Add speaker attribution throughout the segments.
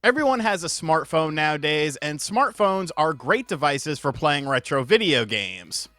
Speaker 1: Everyone has a smartphone nowadays, and smartphones are great devices for playing retro video games.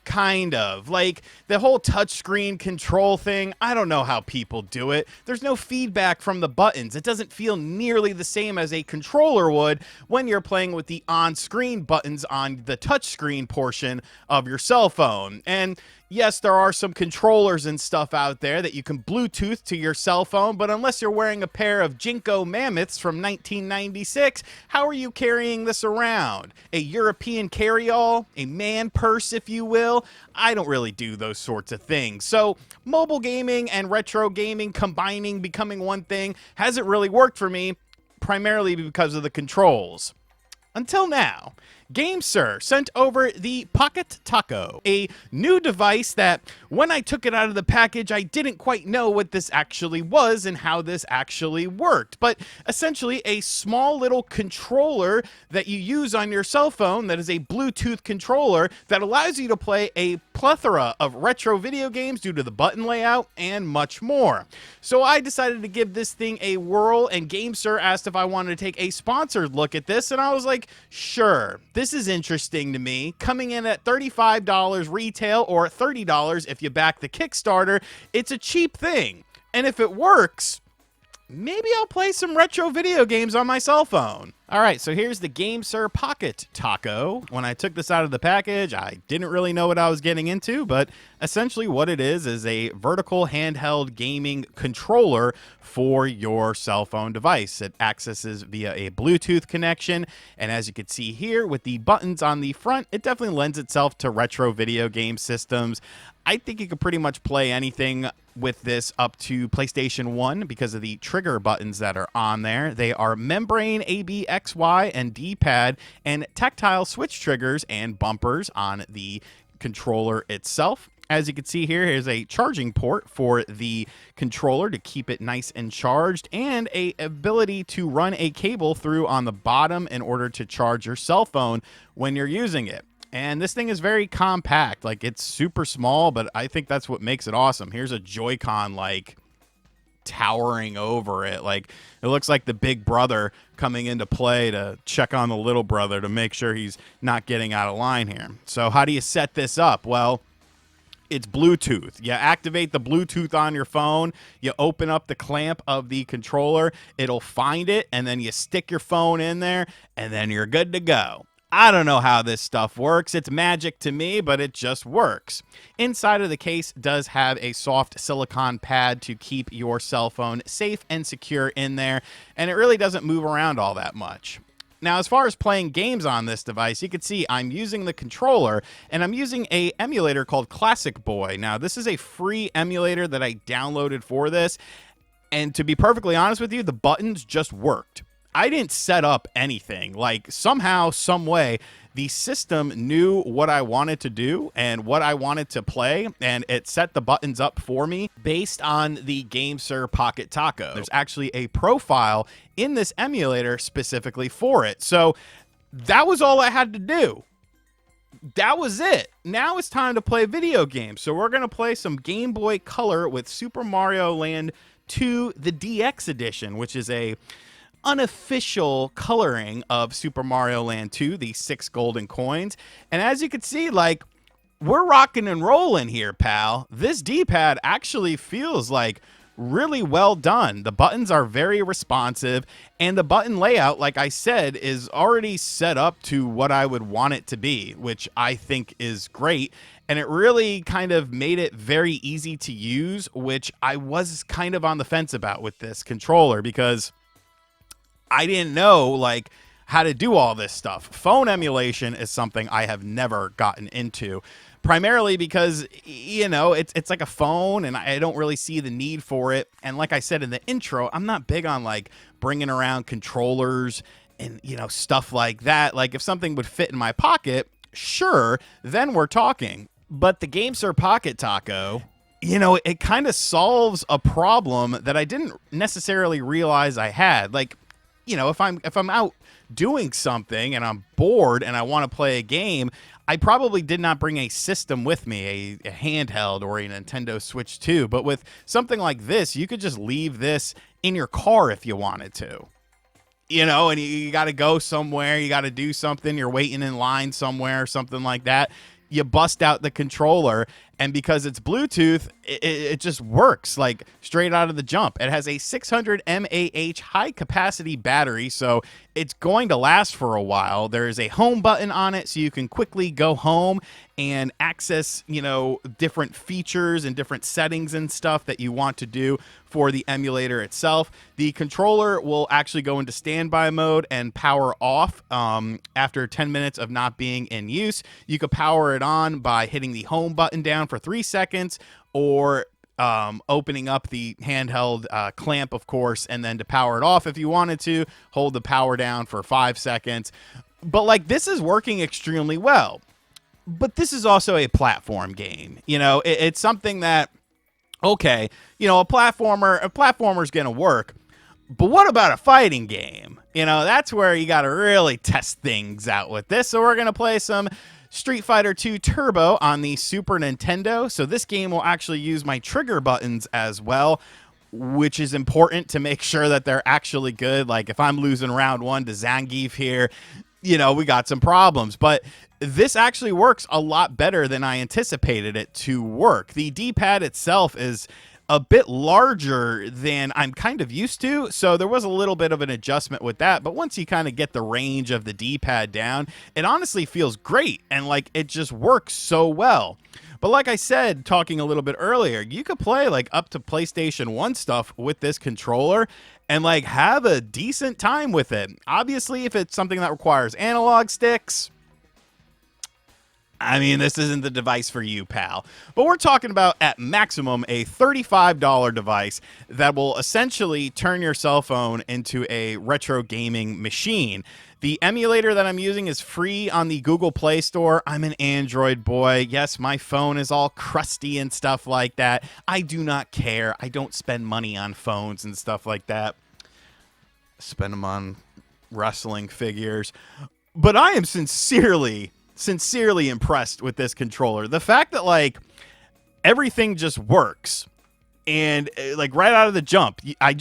Speaker 1: Kind of. Like, the whole touchscreen control thing, I don't know how people do it. There's no feedback from the buttons. It doesn't feel nearly the same as a controller would when you're playing with the on-screen buttons on the touchscreen portion of your cell phone. And yes, there are some controllers and stuff out there that you can Bluetooth to your cell phone, but unless you're wearing a pair of Jinko Mammoths from 1996, how are you carrying this around? A European carry-all? A man purse, if you will? I don't really do those sorts of things. So mobile gaming and retro gaming combining, becoming one thing, hasn't really worked for me, primarily because of the controls. Until now. gamesir sent over the Pocket Taco, a new device that when I took it out of the package, I didn't quite know what this actually was and how this actually worked. But essentially a small little controller that you use on your cell phone that is a Bluetooth controller that allows you to play a plethora of retro video games due to the button layout and much more. So I decided to give this thing a whirl, and gamesir asked if I wanted to take a sponsored look at this, and I was like, sure. This is interesting to me. Coming in at $35 retail or $30 if you back the Kickstarter, it's a cheap thing. And if it works, maybe I'll play some retro video games on my cell phone. All right, so here's the gamesir Pocket Taco. When I took this out of the package, I didn't really know what I was getting into, but essentially what it is a vertical handheld gaming controller for your cell phone device. It accesses via a Bluetooth connection, and as you can see here with the buttons on the front, it definitely lends itself to retro video game systems. I think you could pretty much play anything with this up to PlayStation 1 because of the trigger buttons that are on there. They are membrane A, B, X, Y, and D-pad, and tactile switch triggers and bumpers on the controller itself. As you can see here, here's a charging port for the controller to keep it nice and charged, and a ability to run a cable through on the bottom in order to charge your cell phone when you're using it. And this thing is very compact. Like, it's super small, but I think that's what makes it awesome. Here's a Joy-Con, like, towering over it. Like, it looks like the big brother coming into play to check on the little brother to make sure he's not getting out of line here. So how do you set this up? Well, it's Bluetooth. You activate the Bluetooth on your phone, you open up the clamp of the controller, it'll find it, and then you stick your phone in there, and then you're good to go. I don't know how this stuff works. It's magic to me, but it just works. Inside of the case does have a soft silicone pad to keep your cell phone safe and secure in there, and it really doesn't move around all that much. Now, as far as playing games on this device, you can see I'm using the controller, and I'm using a emulator called Classic Boy. Now, this is a free emulator that I downloaded for this, and to be perfectly honest with you, the buttons just worked. I didn't set up anything. Like, somehow, some way, the system knew what I wanted to do and what I wanted to play, and it set the buttons up for me based on the gamesir Pocket Taco. There's actually a profile in this emulator specifically for it. So that was all I had to do. That was it. Now it's time to play video games. So we're going to play some Game Boy Color with Super Mario Land 2, the DX edition, which is a unofficial coloring of Super Mario Land 2, the 6 golden coins. And as you can see, like, we're rocking and rolling here, pal. This D-pad actually feels like really well done. The buttons are very responsive, and the button layout, like I said, is already set up to what I would want it to be, which I think is great. And it really kind of made it very easy to use, which I was kind of on the fence about with this controller because I didn't know, like, how to do all this stuff. Phone emulation is something I have never gotten into, primarily because, you know, it's like a phone, and I don't really see the need for it. And like I said in the intro, I'm not big on, like, bringing around controllers and, you know, stuff like that. Like, if something would fit in my pocket, sure, then we're talking. But the gamesir Pocket Taco, you know, it kind of solves a problem that I didn't necessarily realize I had. Like, you know, if I'm out doing something and I'm bored and I want to play a game, I probably did not bring a system with me, a handheld or a Nintendo Switch 2. But with something like this, you could just leave this in your car if you wanted to. you know, and you got to go somewhere, you got to do something, you're waiting in line somewhere, something like that. You bust out the controller, and because it's Bluetooth, it just works like straight out of the jump. It has a 600 mAh high capacity battery, so it's going to last for a while. There is a home button on it, so you can quickly go home and access, you know, different features and different settings and stuff that you want to do for the emulator itself. The controller will actually go into standby mode and power off after 10 minutes of not being in use. You could power it on by hitting the home button down for 3 seconds, or opening up the handheld clamp, of course, and then to power it off if you wanted to, hold the power down for 5 seconds. But like, this is working extremely well. But this is also a platform game. You know, it's something that, okay, you know, a platformer's going to work. But what about a fighting game? You know, that's where you got to really test things out with this. So we're going to play some Street Fighter 2 Turbo on the Super Nintendo. So this game will actually use my trigger buttons as well, which is important to make sure that they're actually good. Like if I'm losing round 1 to Zangief here, you know, we got some problems. But this actually works a lot better than I anticipated it to work. The D-pad itself is a bit larger than I'm kind of used to, so there was a little bit of an adjustment with that. But once you kind of get the range of the D-pad down, it honestly feels great, and like it just works so well. But like I said, talking a little bit earlier, you could play like up to PlayStation 1 stuff with this controller and like have a decent time with it. Obviously, if it's something that requires analog sticks, I mean, this isn't the device for you, pal. But we're talking about, at maximum, a $35 device that will essentially turn your cell phone into a retro gaming machine. The emulator that I'm using is free on the Google Play Store. I'm an Android boy. Yes, my phone is all crusty and stuff like that. I do not care. I don't spend money on phones and stuff like that. Spend them on wrestling figures. But I am sincerely impressed with this controller. The fact that like everything just works, and like right out of the jump, I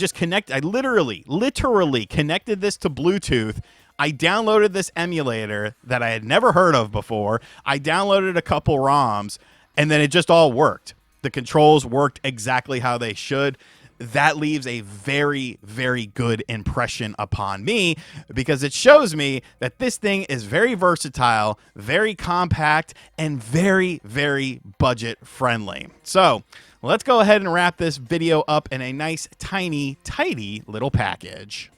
Speaker 1: literally connected this to Bluetooth. I downloaded this emulator that I had never heard of before. I downloaded a couple ROMs, and then it just all worked. The controls worked exactly how they should. That leaves a very, very good impression upon me, because it shows me that this thing is very versatile, very compact, and very, very budget friendly. So let's go ahead and wrap this video up in a nice, tiny, tidy little package.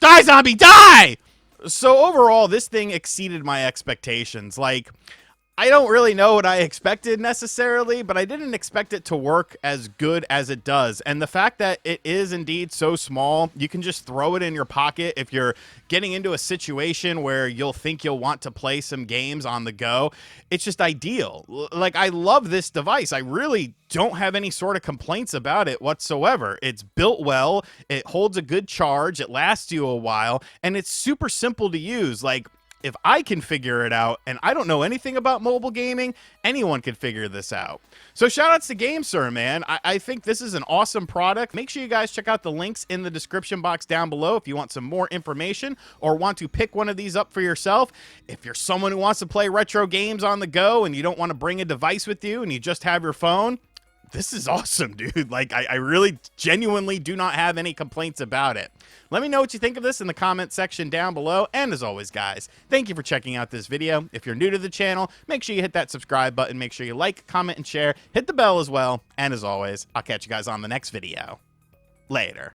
Speaker 1: Die, zombie, die! So overall, this thing exceeded my expectations. Like, I don't really know what I expected necessarily, but I didn't expect it to work as good as it does. And the fact that it is indeed so small, you can just throw it in your pocket if you're getting into a situation where you'll think you'll want to play some games on the go. It's just ideal. Like, I love this device. I really don't have any sort of complaints about it whatsoever. It's built well, it holds a good charge, it lasts you a while, and it's super simple to use. Like, if I can figure it out, and I don't know anything about mobile gaming, anyone can figure this out. So shout outs to gamesir, man. I think this is an awesome product. Make sure you guys check out the links in the description box down below if you want some more information or want to pick one of these up for yourself. If you're someone who wants to play retro games on the go and you don't want to bring a device with you and you just have your phone, this is awesome, dude. Like, I really genuinely do not have any complaints about it. Let me know what you think of this in the comment section down below. And as always, guys, thank you for checking out this video. If you're new to the channel, make sure you hit that subscribe button. Make sure you like, comment, and share. Hit the bell as well. And as always, I'll catch you guys on the next video. Later.